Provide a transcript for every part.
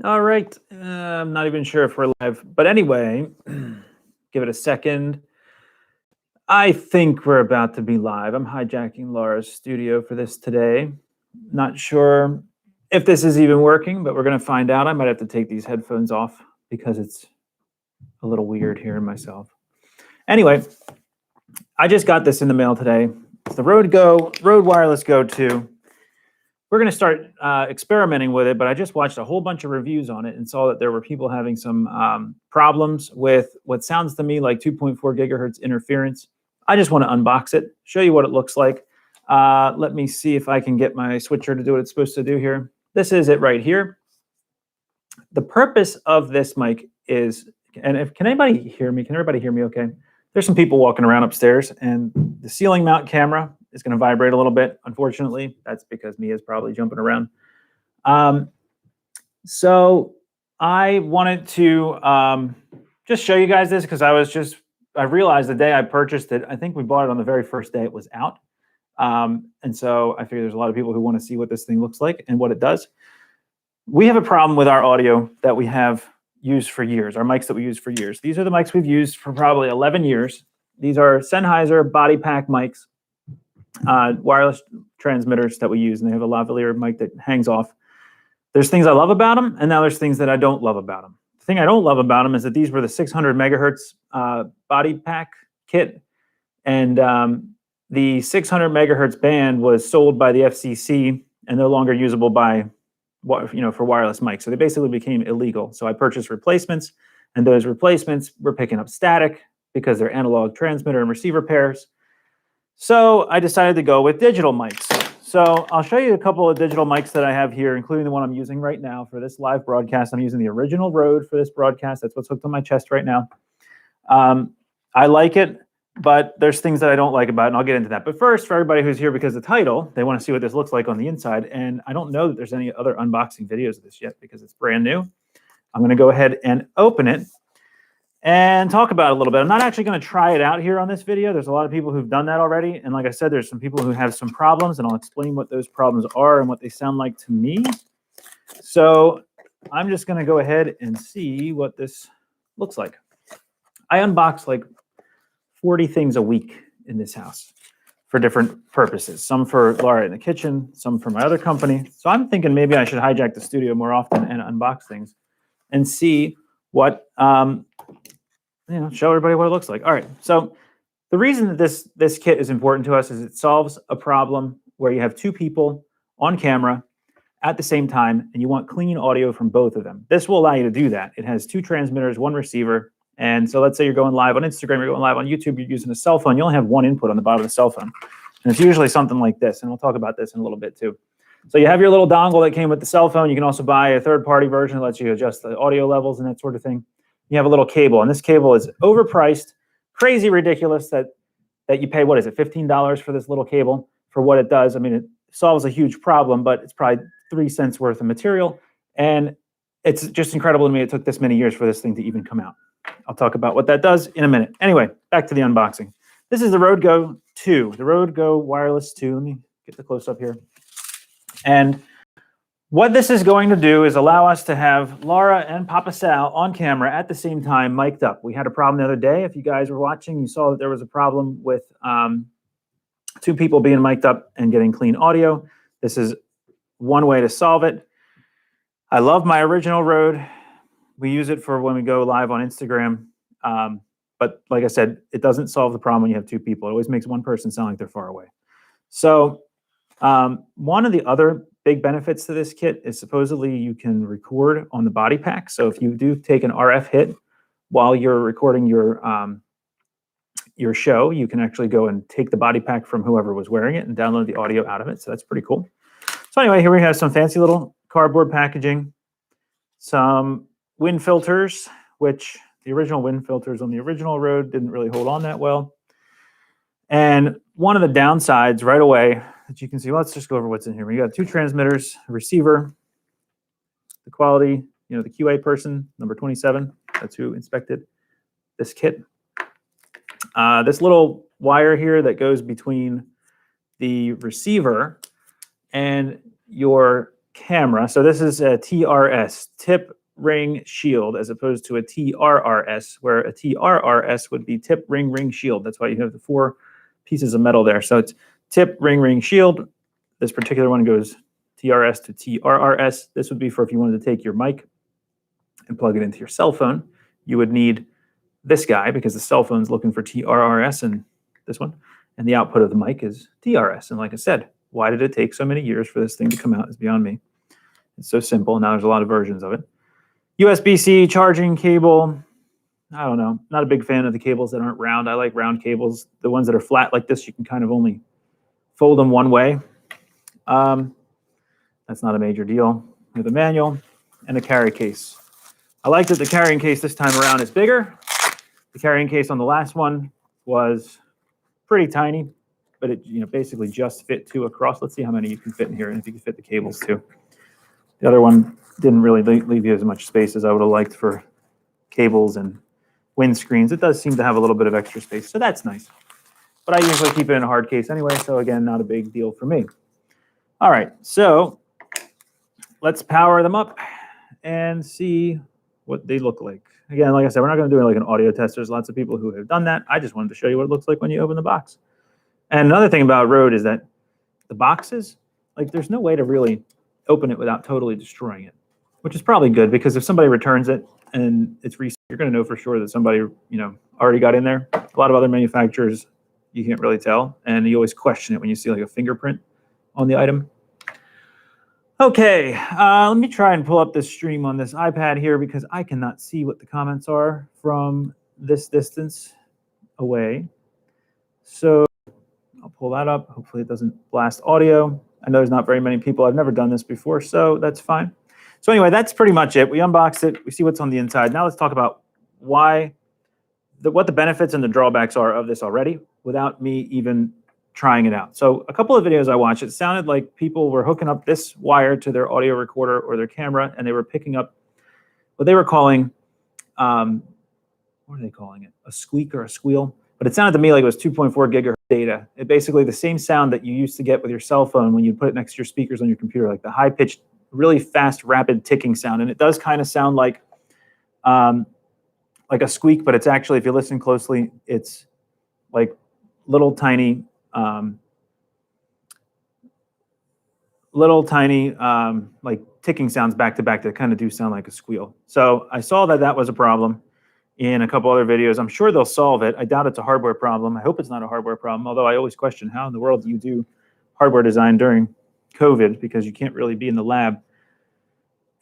All right. I'm not even sure if we're live, but anyway, give it a second. I think we're about to be live. I'm hijacking Laura's studio for this today. Not sure if this is even working, but we're going to find out. I might have to take these headphones off because it's a little weird hearing myself. Anyway, I just got this in the mail today. It's the Rode Wireless Go 2. We're going to start experimenting with it, but I just watched a whole bunch of reviews on it and saw that there were people having some problems with what sounds to me like 2.4 gigahertz interference. I just want to unbox it, show you what it looks like. Let me see if I can get my switcher to do what it's supposed to do here. This is it right here. The purpose of this mic is, and can anybody hear me? Can everybody hear me okay? There's some people walking around upstairs, and the ceiling mount camera is going to vibrate a little bit. Unfortunately, that's because Mia's probably jumping around. So I wanted to just show you guys this because I realized the day I purchased it, I think we bought it on the very first day it was out. And so I figure there's a lot of people who want to see what this thing looks like and what it does. We have a problem with our audio that we have used for years, our mics that we use for years. These are the mics we've used for probably 11 years. These are Sennheiser body pack mics, wireless transmitters that we use, and they have a lavalier mic that hangs off. There's things I love about them, and now there's things that I don't love about them. The thing I don't love about them is that these were the 600 megahertz body pack kit, and the 600 megahertz band was sold by the FCC and no longer usable by for wireless mics. So they basically became illegal. So I purchased replacements, and those replacements were picking up static because they're analog transmitter and receiver pairs. So I decided to go with digital mics. So I'll show you a couple of digital mics that I have here, including the one I'm using right now for this live broadcast. I'm using the original Rode for this broadcast. That's what's hooked on my chest right now. I like it, but there's things that I don't like about it, and I'll get into that. But first, for everybody who's here because of the title, they want to see what this looks like on the inside, and I don't know that there's any other unboxing videos of this yet because it's brand new. I'm going to go ahead and open it and talk about it a little bit. I'm not actually going to try it out here on this video. There's a lot of people who've done that already, and like I said, there's some people who have some problems, and I'll explain what those problems are and what they sound like to me. So I'm just going to go ahead and see what this looks like. I unbox like 40 things a week in this house for different purposes. Some for Laura in the kitchen, some for my other company. So I'm thinking maybe I should hijack the studio more often and unbox things and see what, show everybody what it looks like. All right. So the reason that this kit is important to us is it solves a problem where you have two people on camera at the same time, and you want clean audio from both of them. This will allow you to do that. It has two transmitters, one receiver. And so let's say you're going live on Instagram, you're going live on YouTube, you're using a cell phone, you only have one input on the bottom of the cell phone. And it's usually something like this, and we'll talk about this in a little bit too. So you have your little dongle that came with the cell phone. You can also buy a third-party version that lets you adjust the audio levels and that sort of thing. You have a little cable, and this cable is overpriced, crazy ridiculous that you pay, what is it, $15 for this little cable for what it does. I mean, it solves a huge problem, but it's probably 3 cents worth of material. And it's just incredible to me it took this many years for this thing to even come out. I'll talk about what that does in a minute. Anyway, back to the unboxing. This is the Rode Go 2, the Rode Go Wireless 2. Let me get the close up here. And what this is going to do is allow us to have Laura and Papa Sal on camera at the same time, mic'd up. We had a problem the other day. If you guys were watching, you saw that there was a problem with two people being mic'd up and getting clean audio. This is one way to solve it. I love my original Rode. We use it for when we go live on Instagram. But like I said, it doesn't solve the problem when you have two people. It always makes one person sound like they're far away. So one of the other big benefits to this kit is supposedly you can record on the body pack. So if you do take an RF hit while you're recording your show, you can actually go and take the body pack from whoever was wearing it and download the audio out of it. So that's pretty cool. So anyway, here we have some fancy little cardboard packaging, some wind filters, which the original wind filters on the original Rode didn't really hold on that well. And one of the downsides right away that you can see, let's just go over what's in here. We got two transmitters, a receiver, the quality, the QA person, number 27, that's who inspected this kit. This little wire here that goes between the receiver and your camera. So this is a TRS, tip ring shield, as opposed to a TRRS, where a TRRS would be tip ring shield. That's why you have the 4 pieces of metal there. So it's tip ring shield. This particular one goes TRS to TRRS. This would be for if you wanted to take your mic and plug it into your cell phone. You would need this guy because the cell phone's looking for TRRS and this one. And the output of the mic is TRS. And like I said, why did it take so many years for this thing to come out is beyond me. It's so simple. Now there's a lot of versions of it. USB-C charging cable. I don't know. Not a big fan of the cables that aren't round. I like round cables. The ones that are flat like this, you can kind of only fold them one way. That's not a major deal. With a manual and a carry case. I like that the carrying case this time around is bigger. The carrying case on the last one was pretty tiny, but it basically just fit 2 across. Let's see how many you can fit in here and if you can fit the cables too. The other one didn't really leave you as much space as I would have liked for cables and windscreens. It does seem to have a little bit of extra space, so that's nice. But I usually keep it in a hard case anyway, so again, not a big deal for me. All right, so let's power them up and see what they look like. Again, like I said, we're not going to do like an audio test. There's lots of people who have done that. I just wanted to show you what it looks like when you open the box. And another thing about Rode is that the boxes, like there's no way to really open it without totally destroying it, which is probably good because if somebody returns it and it's reset, you're going to know for sure that somebody already got in there. A lot of other manufacturers, you can't really tell, and you always question it when you see like a fingerprint on the item. Okay, let me try and pull up this stream on this iPad here because I cannot see what the comments are from this distance away. So I'll pull that up. Hopefully it doesn't blast audio. I know there's not very many people. I've never done this before, so that's fine. So anyway, that's pretty much it. We unboxed it. We see what's on the inside. Now let's talk about what the benefits and the drawbacks are of this already without me even trying it out. So a couple of videos I watched, it sounded like people were hooking up this wire to their audio recorder or their camera, and they were picking up what they were calling, what are they calling it? A squeak or a squeal? But it sounded to me like it was 2.4 gigahertz data. It basically the same sound that you used to get with your cell phone when you put it next to your speakers on your computer, like the high-pitched, really fast, rapid ticking sound. And it does kind of sound like a squeak, but it's actually, if you listen closely, it's like little tiny like ticking sounds back to back that kind of do sound like a squeal. So I saw that was a problem in a couple other videos. I'm sure they'll solve it. I doubt it's a hardware problem. I hope it's not a hardware problem, although I always question how in the world do you do hardware design during COVID because you can't really be in the lab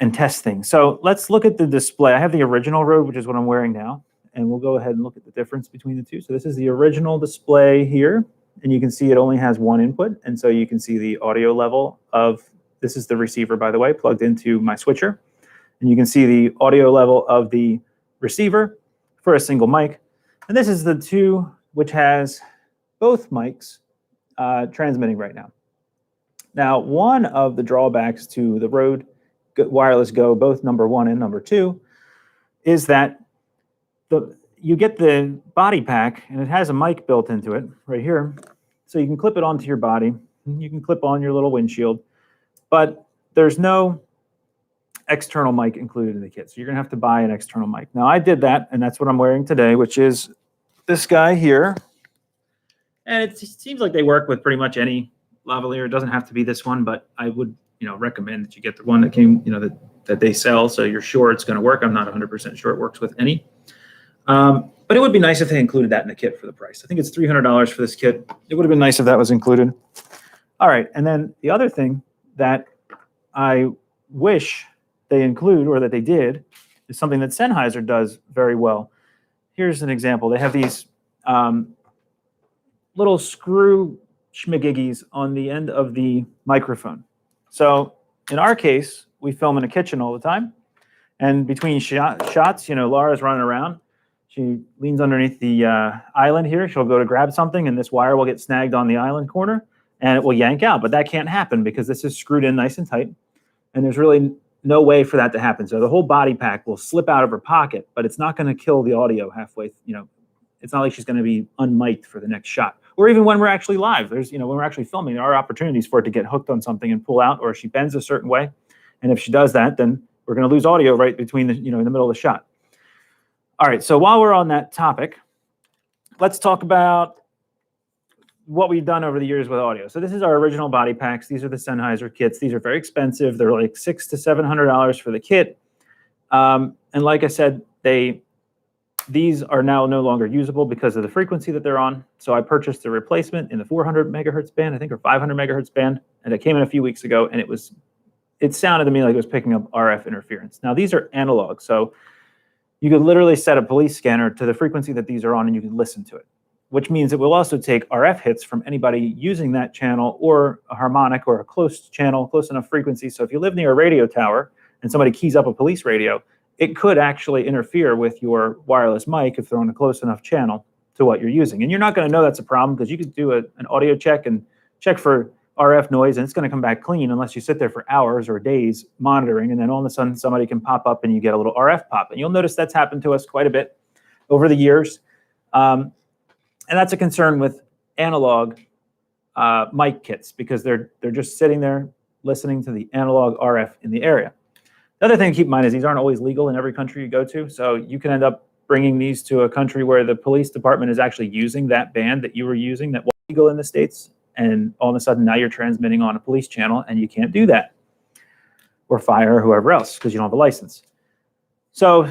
and test things. So let's look at the display. I have the original Rode, which is what I'm wearing now, and we'll go ahead and look at the difference between the two. So this is the original display here. And you can see it only has one input. And so you can see the audio level of, this is the receiver, by the way, plugged into my switcher. And you can see the audio level of the receiver for a single mic. And this is the 2, which has both mics transmitting right now. Now, one of the drawbacks to the Rode Wireless Go, both number 1 and number 2, is that you get the body pack, and it has a mic built into it right here. So you can clip it onto your body. You can clip on your little windshield. But there's no external mic included in the kit. So you're going to have to buy an external mic. Now, I did that, and that's what I'm wearing today, which is this guy here. And it seems like they work with pretty much any lavalier. It doesn't have to be this one, but I would recommend that you get the one that came, that they sell, so you're sure it's going to work. I'm not 100% sure it works with any. But it would be nice if they included that in the kit for the price. I think it's $300 for this kit. It would have been nice if that was included. All right, and then the other thing that I wish they include, or that they did, is something that Sennheiser does very well. Here's an example. They have these little screw schmigiggies on the end of the microphone. So in our case, we film in a kitchen all the time. And between shots, Laura's running around. She leans underneath the island here. She'll go to grab something, and this wire will get snagged on the island corner, and it will yank out. But that can't happen because this is screwed in nice and tight, and there's really no way for that to happen. So the whole body pack will slip out of her pocket, but it's not going to kill the audio halfway. It's not like she's going to be unmiked for the next shot. Or even when we're actually live, there's, when we're actually filming, there are opportunities for it to get hooked on something and pull out, or if she bends a certain way, And if she does that, then we're going to lose audio right between the, in the middle of the shot. All right, so while we're on that topic, let's talk about what we've done over the years with audio. So this is our original body packs. These are the Sennheiser kits. These are very expensive. They're like $600 to $700 for the kit. And like I said, these are now no longer usable because of the frequency that they're on. So I purchased a replacement in the 400 megahertz band, I think, or 500 megahertz band, and it came in a few weeks ago, and it sounded to me like it was picking up RF interference. Now these are analog, so you could literally set a police scanner to the frequency that these are on, and you can listen to it, which means it will also take RF hits from anybody using that channel or a harmonic or a close channel, close enough frequency. So if you live near a radio tower and somebody keys up a police radio, it could actually interfere with your wireless mic if they're on a close enough channel to what you're using. And you're not going to know that's a problem because you could do an audio check and check for RF noise, and it's going to come back clean unless you sit there for hours or days monitoring, and then all of a sudden somebody can pop up and you get a little RF pop. And you'll notice that's happened to us quite a bit over the years. And that's a concern with analog mic kits because they're just sitting there listening to the analog RF in the area. The other thing to keep in mind is these aren't always legal in every country you go to. So you can end up bringing these to a country where the police department is actually using that band that you were using that was legal in the States. And all of a sudden now you're transmitting on a police channel and you can't do that. Or fire or whoever else because you don't have a license. So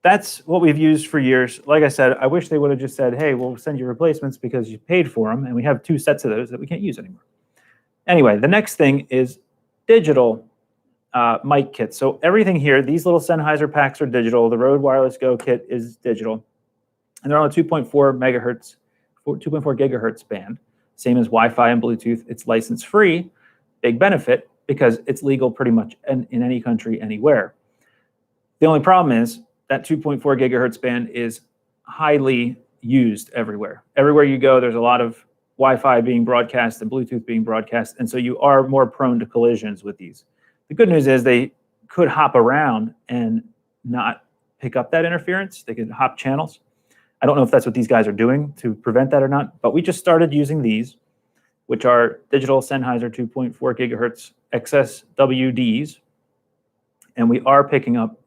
that's what we've used for years. Like I said, I wish they would have just said, hey, we'll send you replacements because you paid for them. And we have 2 sets of those that we can't use anymore. Anyway, the next thing is digital mic kits. So everything here, these little Sennheiser packs are digital. The Rode Wireless Go kit is digital. And they're on a 2.4 megahertz, 2.4 gigahertz band. Same as Wi-Fi and Bluetooth. It's license free. Big benefit because it's legal pretty much in any country, anywhere. The only problem is that 2.4 gigahertz band is highly used everywhere. Everywhere you go, there's a lot of Wi-Fi being broadcast and Bluetooth being broadcast. And so you are more prone to collisions with these. The good news is they could hop around and not pick up that interference. They could hop channels. I don't know if that's what these guys are doing to prevent that or not, but we just started using these, which are digital Sennheiser 2.4 gigahertz XSWDs, and we are picking up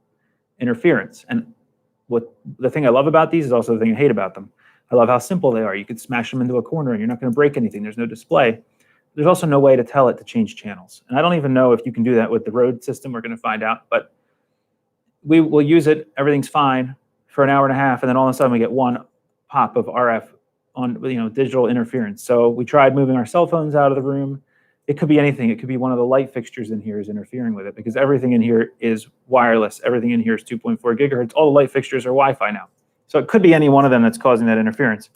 interference. And the thing I love about these is also the thing I hate about them. I love how simple they are. You could smash them into a corner and you're not going to break anything. There's no display. There's also no way to tell it to change channels. And I don't even know if you can do that with the Rode system. We're going to find out, but we will use it. Everything's fine for an hour and a half, and then all of a sudden we get one pop of RF on digital interference. So we tried moving our cell phones out of the room. It could be anything. It could be one of the light fixtures in here is interfering with it because everything in here is wireless. Everything in here is 2.4 gigahertz. All the light fixtures are Wi-Fi now. So it could be any one of them that's causing that interference.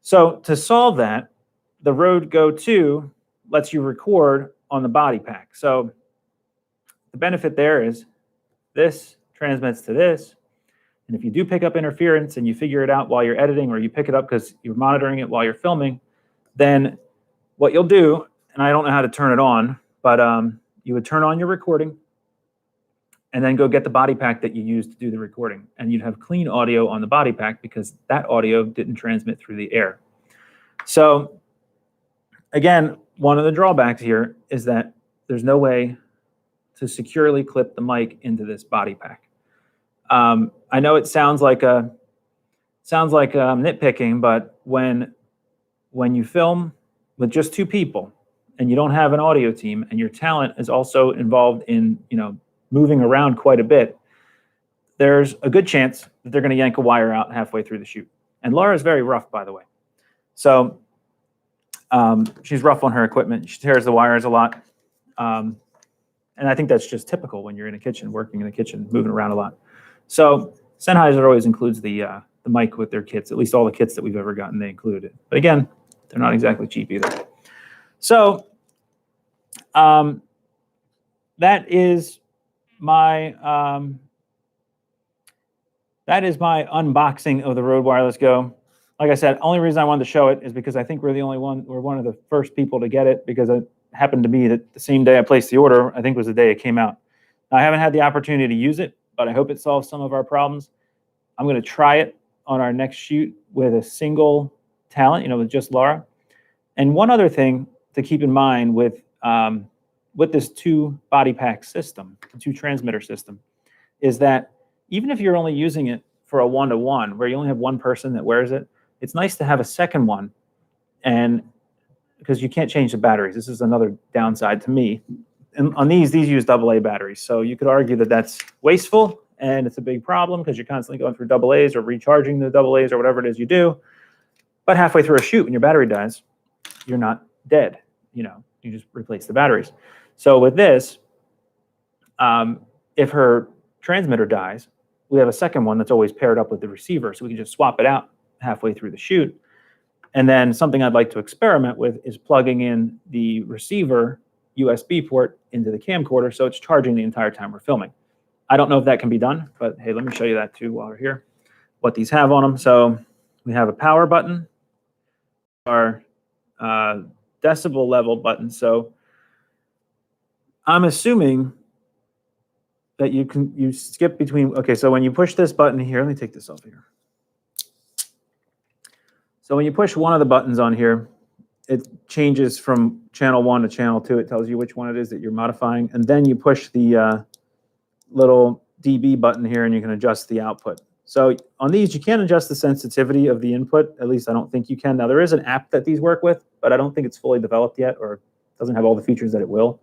So to solve that, the Rode Go 2 lets you record on the body pack. So the benefit there is this transmits to this. And if you do pick up interference and you figure it out while you're editing or you pick it up because you're monitoring it while you're filming, then what you'll do, and I don't know how to turn it on, but you would turn on your recording and then go get the body pack that you used to do the recording. And you'd have clean audio on the body pack because that audio didn't transmit through the air. So again, one of the drawbacks here is that there's no way to securely clip the mic into this body pack. I know it sounds like nitpicking, but when you film with just 2 people and you don't have an audio team and your talent is also involved in moving around quite a bit, there's a good chance that they're going to yank a wire out halfway through the shoot. And Laura is very rough, by the way. So she's rough on her equipment. She tears the wires a lot. And I think that's just typical when you're in a kitchen, working in a kitchen, moving around a lot. So Sennheiser always includes the mic with their kits. At least all the kits that we've ever gotten, they include it. But again, they're not exactly cheap either. So that is my unboxing of the Rode Wireless Go. Like I said, only reason I wanted to show it is because I think we're one of the first people to get it because it happened to be that the same day I placed the order, I think was the day it came out. Now, I haven't had the opportunity to use it, but I hope it solves some of our problems. I'm going to try it on our next shoot with a single talent, with just Laura. And one other thing to keep in mind with with this two body pack system, two transmitter system, is that even if you're only using it for a one-to-one, where you only have one person that wears it, it's nice to have a second one, and because you can't change the batteries. This is another downside to me. And on these use AA batteries, so you could argue that that's wasteful, and it's a big problem because you're constantly going through AA's or recharging the AA's or whatever it is you do. But halfway through a shoot, when your battery dies, you're not dead. You just replace the batteries. So with this, if her transmitter dies, we have a second one that's always paired up with the receiver, so we can just swap it out halfway through the shoot. And then something I'd like to experiment with is plugging in the receiver USB port into the camcorder so it's charging the entire time we're filming. I don't know if that can be done, but hey, let me show you that too while we're here, what these have on them. So we have a power button, our decibel level button. So I'm assuming that you skip between, okay, so when you push this button here, let me take this off here. So when you push one of the buttons on here, it changes from channel 1 to channel 2. It tells you which one it is that you're modifying. And then you push the little dB button here and you can adjust the output. So on these, you can't adjust the sensitivity of the input. At least I don't think you can. Now, there is an app that these work with, but I don't think it's fully developed yet or doesn't have all the features that it will.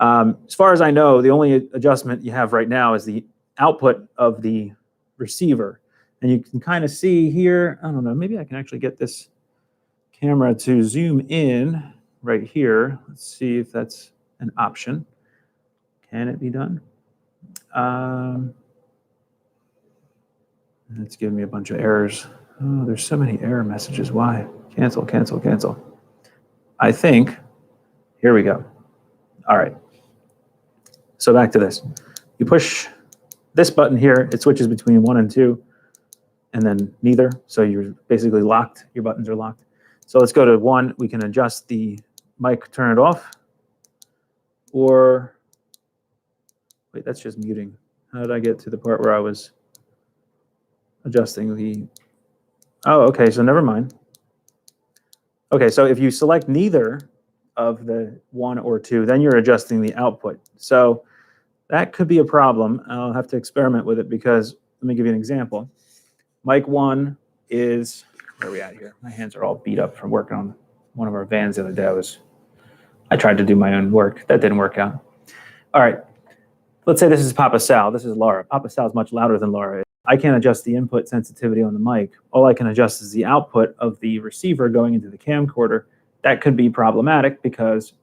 As far as I know, the only adjustment you have right now is the output of the receiver. And you can kind of see here, I don't know, maybe I can actually get this camera to zoom in right here. Let's see if that's an option. Can it be done? It's giving me a bunch of errors. Oh, there's so many error messages. Why? Cancel, cancel, cancel. I think, here we go. All right. So back to this. You push this button here, it switches between 1 and 2, and then neither. So you're basically locked. Your buttons are locked. So let's go to 1. We can adjust the mic, turn it off. Or, wait, that's just muting. How did I get to the part where I was adjusting the, oh, okay, so never mind. Okay, so if you select neither of the 1 or 2, then you're adjusting the output. So that could be a problem. I'll have to experiment with it because, let me give you an example. Mic 1 is, where are we at here? My hands are all beat up from working on one of our vans the other day. I tried to do my own work. That didn't work out. All right, let's say this is Papa Sal. This is Laura. Papa Sal is much louder than Laura is. I can't adjust the input sensitivity on the mic. All I can adjust is the output of the receiver going into the camcorder. That could be problematic because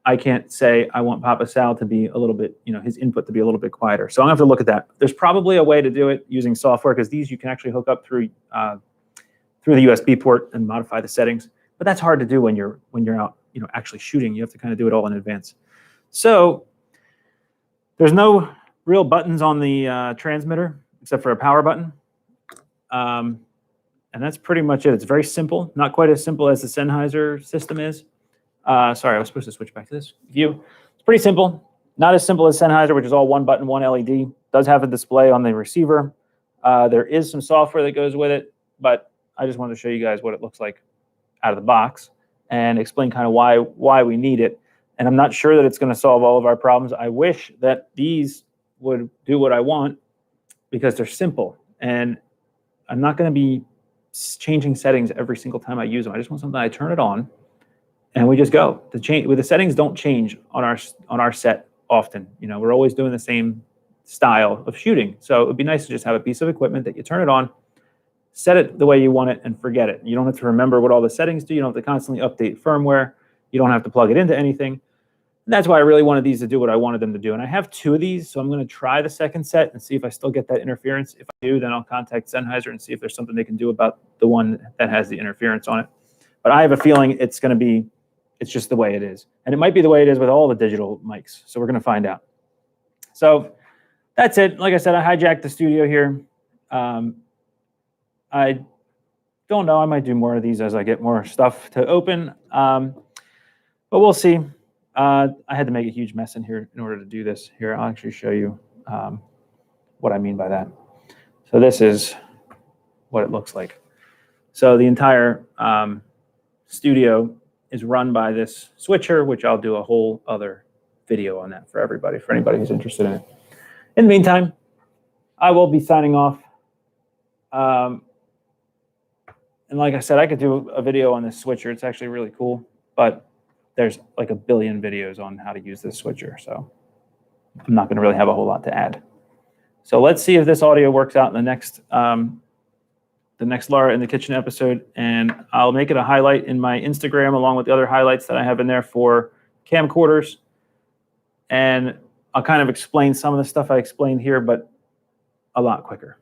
I can't say I want Papa Sal to be a little bit, his input to be a little bit quieter. So I'm gonna have to look at that. There's probably a way to do it using software because these you can actually hook up through the USB port and modify the settings. But that's hard to do when you're out, actually shooting. You have to kind of do it all in advance. So there's no real buttons on the transmitter except for a power button. And that's pretty much it. It's very simple, not quite as simple as the Sennheiser system is. Sorry, I was supposed to switch back to this view. It's pretty simple, not as simple as Sennheiser, which is all one button, one LED. Does have a display on the receiver. There is some software that goes with it, but I just wanted to show you guys what it looks like out of the box and explain kind of why we need it. And I'm not sure that it's going to solve all of our problems. I wish that these would do what I want because they're simple. And I'm not going to be changing settings every single time I use them. I just want something I turn it on and we just go. The settings don't change on our set often. We're always doing the same style of shooting. So it would be nice to just have a piece of equipment that you turn it on, set it the way you want it, and forget it. You don't have to remember what all the settings do. You don't have to constantly update firmware. You don't have to plug it into anything. And that's why I really wanted these to do what I wanted them to do. And I have 2 of these, so I'm going to try the second set and see if I still get that interference. If I do, then I'll contact Sennheiser and see if there's something they can do about the one that has the interference on it. But I have a feeling it's just the way it is. And it might be the way it is with all the digital mics. So we're going to find out. So that's it. Like I said, I hijacked the studio here. I don't know. I might do more of these as I get more stuff to open. But we'll see. I had to make a huge mess in here in order to do this. Here, I'll actually show you what I mean by that. So this is what it looks like. So the entire studio is run by this switcher, which I'll do a whole other video on that for everybody, for anybody who's interested in it. In the meantime, I will be signing off. And like I said, I could do a video on this switcher. It's actually really cool, but there's like a billion videos on how to use this switcher, so I'm not going to really have a whole lot to add. So let's see if this audio works out in the next Laura in the Kitchen episode, and I'll make it a highlight in my Instagram along with the other highlights that I have in there for camcorders, and I'll kind of explain some of the stuff I explained here, but a lot quicker.